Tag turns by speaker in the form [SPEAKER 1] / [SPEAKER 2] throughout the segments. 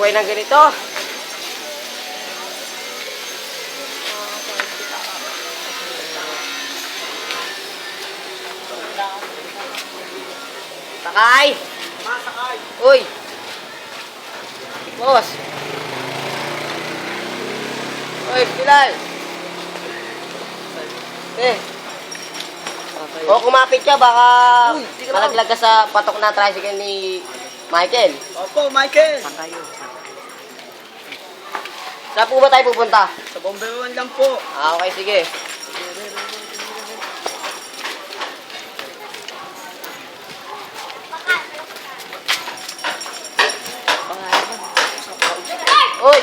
[SPEAKER 1] buhay ng ganito. Sakay!
[SPEAKER 2] Masakay.
[SPEAKER 1] Uy! Boss! Uy, Bilal! O kumapit ka, baka malaglag ka sa patok na tricycle ni Michael.
[SPEAKER 2] Opo, Michael.
[SPEAKER 1] Saan po ba tayo pupunta?
[SPEAKER 2] Sa Bomberuan lang po.
[SPEAKER 1] Okay, sige. Uy!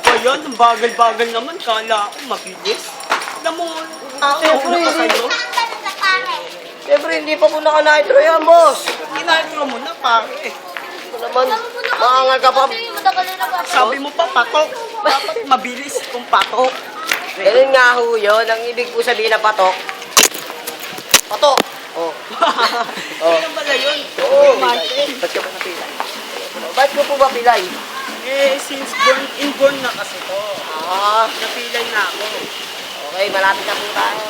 [SPEAKER 2] O yan, ang bagal-bagal naman. Kala ko mabilis. Alam mo,
[SPEAKER 1] Siyempre,
[SPEAKER 2] ako
[SPEAKER 1] hindi.
[SPEAKER 2] sa'yo.
[SPEAKER 1] Siyempre, hindi pa po naka-nitro yan, boss.
[SPEAKER 2] Kinahiro mo na, pare.
[SPEAKER 1] Ito naman, maangal ka pa.
[SPEAKER 2] Sabi mo pa, patok. Dapat mabilis kung patok.
[SPEAKER 1] Ganun nga ho yun. Ang ibig po sabihin na patok. Patok! Oh. Oh.
[SPEAKER 2] Ano pala yun?
[SPEAKER 1] Oo.
[SPEAKER 2] Michael.
[SPEAKER 1] Ba't ka ba napilay? Ba't ko po ba pilay?
[SPEAKER 2] Since born na kasi to.
[SPEAKER 1] Ah,
[SPEAKER 2] Napilay na ako.
[SPEAKER 1] okay, malapit na po tayo.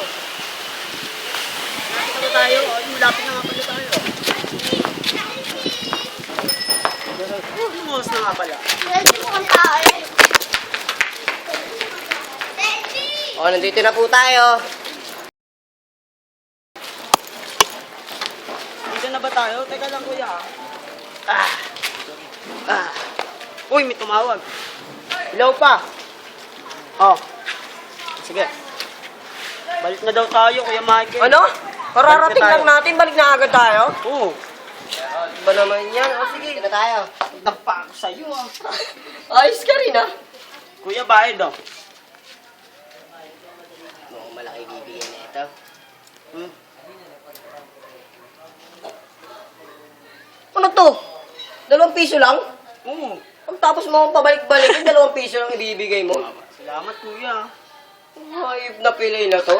[SPEAKER 2] Malapit na tayo. Malapit na nga pala tayo. Lumos na nga pala.
[SPEAKER 1] Oh, nandito na po tayo.
[SPEAKER 2] Dito na ba tayo? Teka lang, kuya.
[SPEAKER 1] Ah. Ah.
[SPEAKER 2] Uy, may tumawag. Hello pa. Oh. Sige. Balik na daw tayo, Kuya Michael.
[SPEAKER 1] Ano? Kararating
[SPEAKER 2] Balik na tayo.
[SPEAKER 1] lang natin, balik na agad tayo.
[SPEAKER 2] Oo.
[SPEAKER 1] Ba naman yan? O sige, na tayo.
[SPEAKER 2] Nagpa ako sa'yo ah.
[SPEAKER 1] Ayos ka rin ah.
[SPEAKER 2] Kuya, bayad oh.
[SPEAKER 1] Mukhang malaki bibigyan na ito.
[SPEAKER 2] Hmm.
[SPEAKER 1] Ano to? 2 piso lang?
[SPEAKER 2] Oo.
[SPEAKER 1] Ang tapos mo akong pabalik-balik, 2 piso lang ibibigay mo.
[SPEAKER 2] Salamat, Kuya.
[SPEAKER 1] Hayop na pilay na to.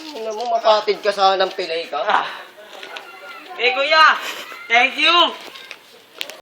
[SPEAKER 1] Ano mo, mapatid ka sana ng pilay ka.
[SPEAKER 2] Eh, Kuya. Thank you.